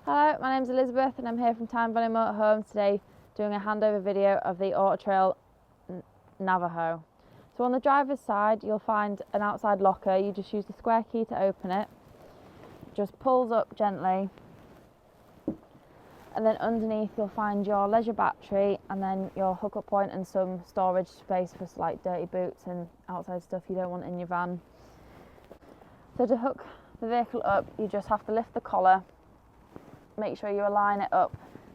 Hello, my name's Elizabeth and I'm here from Handover Motorhomes today doing a handover video of the Auto Trail Navajo. So on the driver's side you'll find an outside locker. You just use the square key to open it. It just pulls up gently, and then underneath you'll find your leisure battery and then your hookup point and some storage space for like dirty boots and outside stuff you don't want in your van. So to hook the vehicle up you just have to lift the collar. Make sure you align it up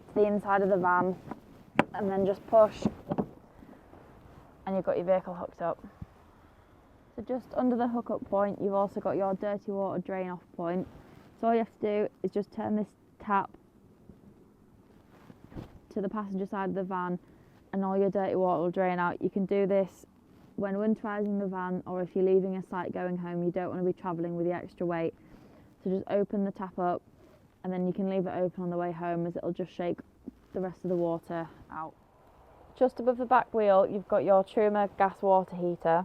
to the inside of the van and then just push and you've got your vehicle hooked up. So just under the hookup point you've also got your dirty water drain off point. So all you have to do is just turn this tap to the passenger side of the van and all your dirty water will drain out. You can do this when winterising the van or if you're leaving a site going home, you don't want to be travelling with the extra weight. So just open the tap up and then you can leave it open on the way home as it'll just shake the rest of the water out. Just above the back wheel you've got your Truma gas water heater.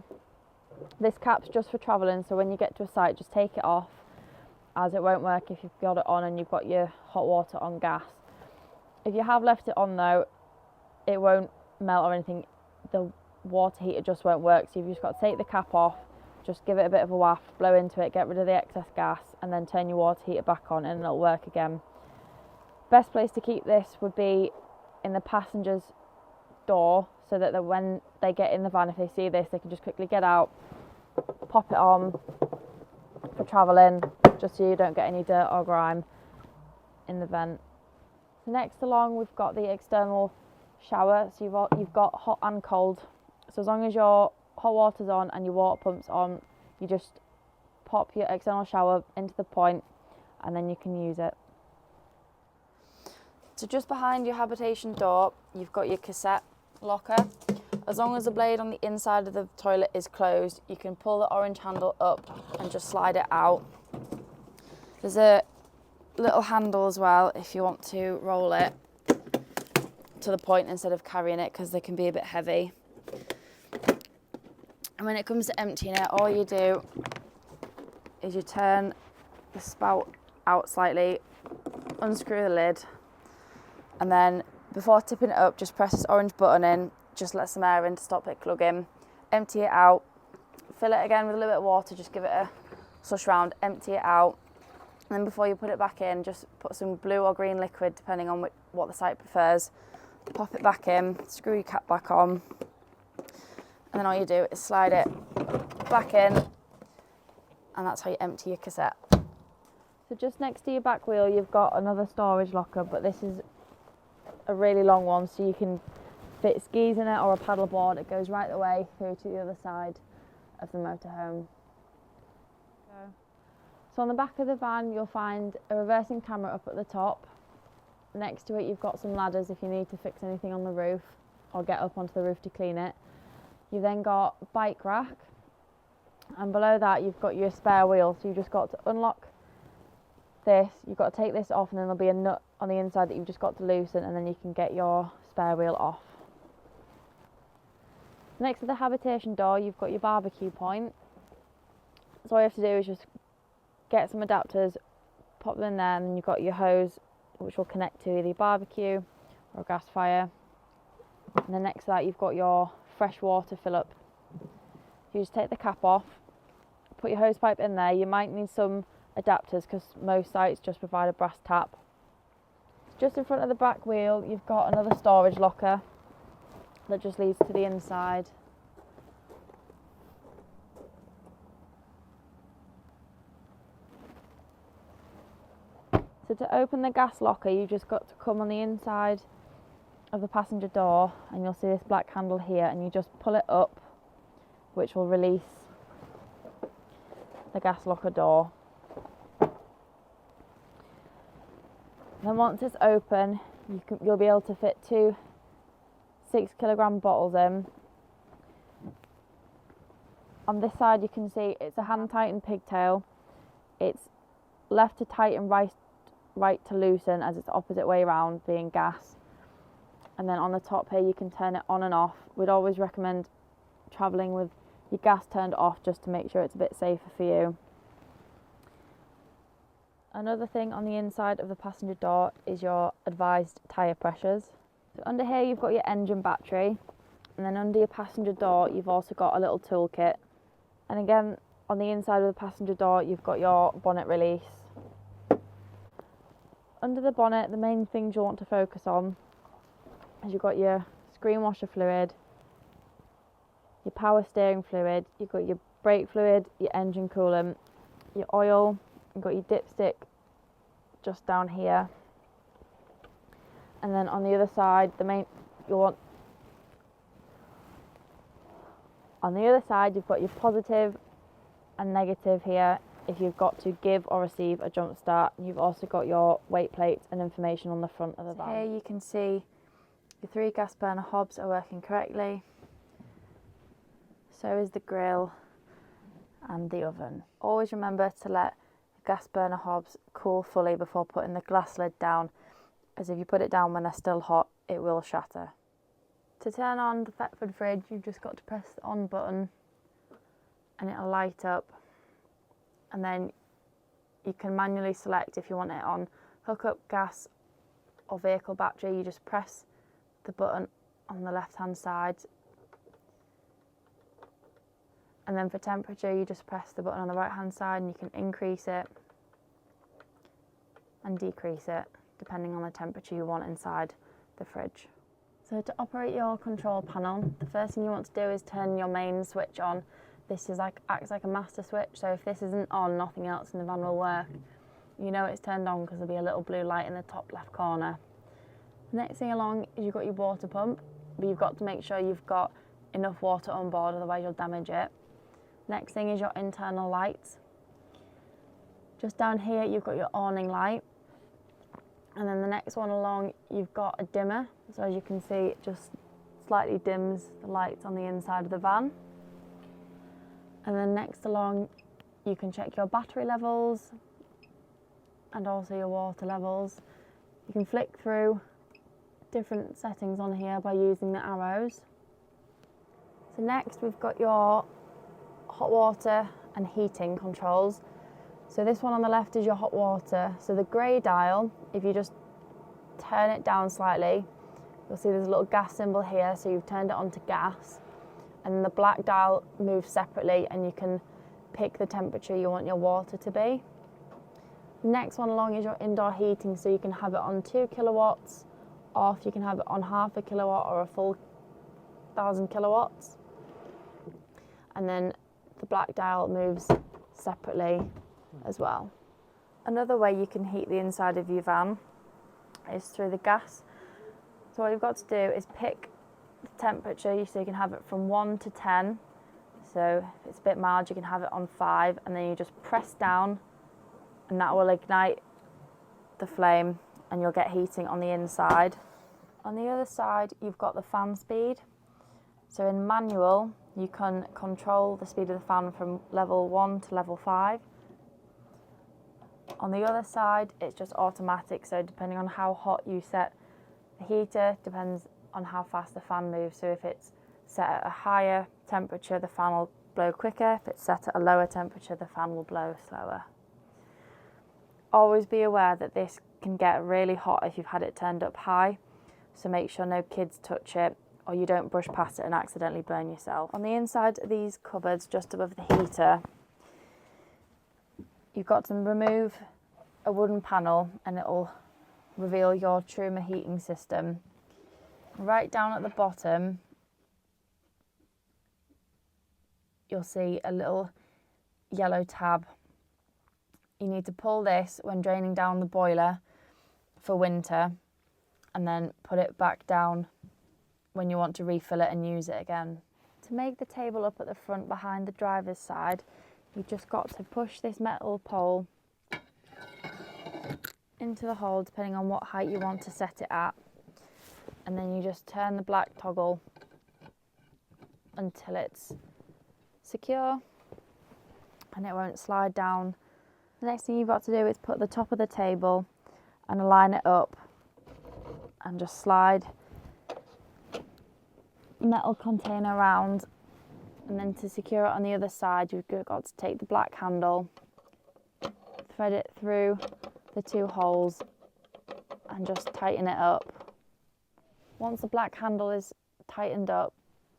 This cap's just for travelling, so when you get to a site just take it off, as it won't work if you've got it on and you've got your hot water on gas. If you have left it on though, it won't melt or anything, the water heater just won't work, so you've just got to take the cap off, just give it a bit of a waft, blow into it, get rid of the excess gas and then turn your water heater back on and it'll work again. Best place to keep this would be in the passenger's door, so that when they get in the van, if they see this, they can just quickly get out, pop it on for travelling, just so you don't get any dirt or grime in the vent. So next along we've got the external shower, so you've got hot and cold. So as long as your hot water's on and your water pump's on, you just pop your external shower into the point and then you can use it. So just behind your habitation door you've got your cassette locker. As long as the blade on the inside of the toilet is closed, you can pull the orange handle up and just slide it out. There's a little handle as well if you want to roll it to the point instead of carrying it, because they can be a bit heavy. And when it comes to emptying it, all you do is you turn the spout out slightly, unscrew the lid, and then before tipping it up just press this orange button in, just let some air in to stop it clogging. Empty it out, fill it again with a little bit of water, just give it a slush round, empty it out, and then before you put it back in just put some blue or green liquid depending on what the site prefers, pop it back in, screw your cap back on, and then all you do is slide it back in, and that's how you empty your cassette. So just next to your back wheel you've got another storage locker, but this is a really long one, so you can fit skis in it or a paddle board. It goes right the way through to the other side of the motorhome. So on the back of the van you'll find a reversing camera up at the top. Next to it you've got some ladders if you need to fix anything on the roof or get up onto the roof to clean it. You've then got a bike rack, and below that you've got your spare wheel, so you've just got to unlock this, you've got to take this off, and then there'll be a nut on the inside that you've just got to loosen, and then you can get your spare wheel off. Next to the habitation door you've got your barbecue point. So all you have to do is just get some adapters, pop them in there, and then you've got your hose which will connect to either your barbecue or a gas fire. And then next to that you've got your fresh water fill up. You just take the cap off, put your hose pipe in there. You might need some adapters because most sites just provide a brass tap. Just in front of the back wheel you've got another storage locker that just leads to the inside. So to open the gas locker you've just got to come on the inside of the passenger door and you'll see this black handle here, and you just pull it up, which will release the gas locker door. Then once it's open you'll be able to fit 2 6-kilogram bottles in. On this side you can see it's a hand tightened pigtail. It's left to tighten, right to loosen, as it's the opposite way around being gas. And then on the top here you can turn it on and off. We'd always recommend travelling with your gas turned off just to make sure it's a bit safer for you. Another thing on the inside of the passenger door is your advised tyre pressures. So under here you've got your engine battery, and then under your passenger door you've also got a little toolkit. And again, on the inside of the passenger door you've got your bonnet release. Under the bonnet, the main things you'll want to focus on is you've got your screen washer fluid, your power steering fluid, you've got your brake fluid, your engine coolant, your oil, you've got your dipstick just down here. And then on the other side, you've got your positive and negative here if you've got to give or receive a jump start. You've also got your weight plates and information on the front of the van. Here you can see your 3 gas burner hobs are working correctly. So is the grill and the oven. Always remember to let the gas burner hobs cool fully before putting the glass lid down, as if you put it down when they're still hot, it will shatter. To turn on the Thetford fridge, you've just got to press the on button and it'll light up. And then you can manually select if you want it on hook up, gas or vehicle battery. You just press the button on the left hand side, and then for temperature you just press the button on the right hand side and you can increase it and decrease it depending on the temperature you want inside the fridge. So to operate your control panel, the first thing you want to do is turn your main switch on. This acts like a master switch, so if this isn't on, nothing else in the van will work. You know it's turned on because there'll be a little blue light in the top left corner. The next thing along is you've got your water pump, but you've got to make sure you've got enough water on board, otherwise you'll damage it. Next thing is your internal lights. Just down here you've got your awning light, and then the next one along you've got a dimmer, so as you can see it just slightly dims the lights on the inside of the van. And then next along you can check your battery levels and also your water levels. You can flick through different settings on here by using the arrows. So next we've got your hot water and heating controls. So this one on the left is your hot water. So the grey dial, if you just turn it down slightly, you'll see there's a little gas symbol here, so you've turned it on to gas. And the black dial moves separately and you can pick the temperature you want your water to be. The next one along is your indoor heating, so you can have it on 2 kilowatts, or if you can have it on half a kilowatt or a full 1000 kilowatts. And then the black dial moves separately as well. Another way you can heat the inside of your van is through the gas. So what you've got to do is pick the temperature, so you can have it from 1 to 10. So if it's a bit mild you can have it on 5, and then you just press down and that will ignite the flame and you'll get heating on the inside. On the other side you've got the fan speed. So in manual you can control the speed of the fan from level 1 to level 5. On the other side it's just automatic, so depending on how hot you set the heater depends on how fast the fan moves. So if it's set at a higher temperature the fan will blow quicker, if it's set at a lower temperature the fan will blow slower. Always be aware that this can get really hot if you've had it turned up high, so make sure no kids touch it or you don't brush past it and accidentally burn yourself. On the inside of these cupboards just above the heater you've got to remove a wooden panel and it will reveal your Truma heating system. Right down at the bottom you'll see a little yellow tab. You need to pull this when draining down the boiler for winter and then put it back down when you want to refill it and use it again. To make the table up at the front behind the driver's side, you've just got to push this metal pole into the hole depending on what height you want to set it at, and then you just turn the black toggle until it's secure and it won't slide down. The next thing you've got to do is put the top of the table and align it up and just slide the metal container around, and then to secure it on the other side you've got to take the black handle thread it through the 2 holes and just tighten it up. Once the black handle is tightened up,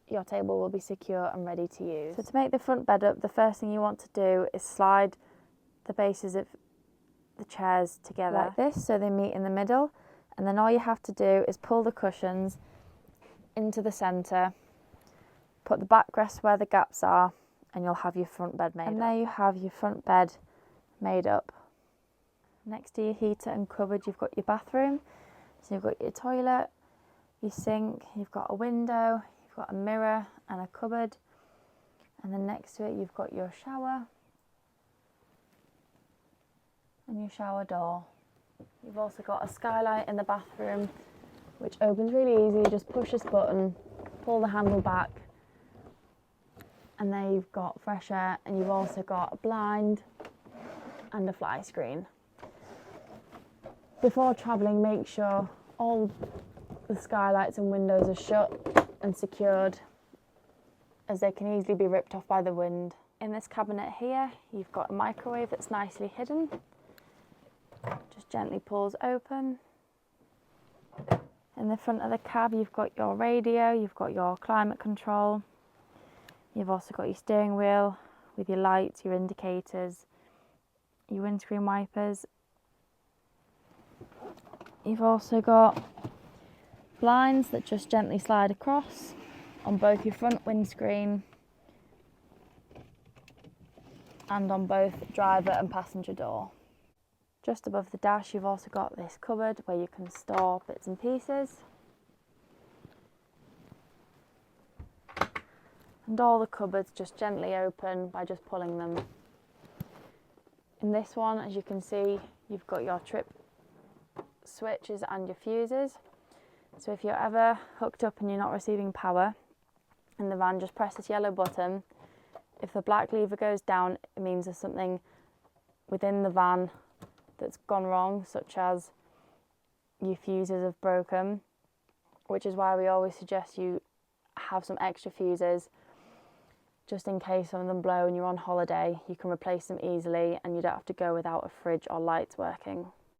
your table will be secure and ready to use. So to make the front bed up, the first thing you want to do is slide the bases of the chairs together like this, so they meet in the middle, and then all you have to do is pull the cushions into the centre, put the backrest where the gaps are, and you'll have your front bed made up. And there you have your front bed made up. Next to your heater and cupboard, you've got your bathroom. So you've got your toilet, your sink, you've got a window, you've got a mirror and a cupboard, and then next to it you've got your shower and your shower door. You've also got a skylight in the bathroom which opens really easy. You just push this button, pull the handle back, and there you've got fresh air, and you've also got a blind and a fly screen. Before travelling, make sure all the skylights and windows are shut and secured, as they can easily be ripped off by the wind. In this cabinet here, you've got a microwave that's nicely hidden. Just gently pulls open. In the front of the cab, you've got your radio, you've got your climate control. You've also got your steering wheel with your lights, your indicators, your windscreen wipers. You've also got blinds that just gently slide across on both your front windscreen and on both driver and passenger door. Just above the dash, you've also got this cupboard where you can store bits and pieces. And all the cupboards just gently open by just pulling them. In this one, as you can see, you've got your trip switches and your fuses. So if you're ever hooked up and you're not receiving power in the van, just press this yellow button. If the black lever goes down, it means there's something within the van that's gone wrong, such as your fuses have broken, which is why we always suggest you have some extra fuses just in case some of them blow and you're on holiday. You can replace them easily and you don't have to go without a fridge or lights working.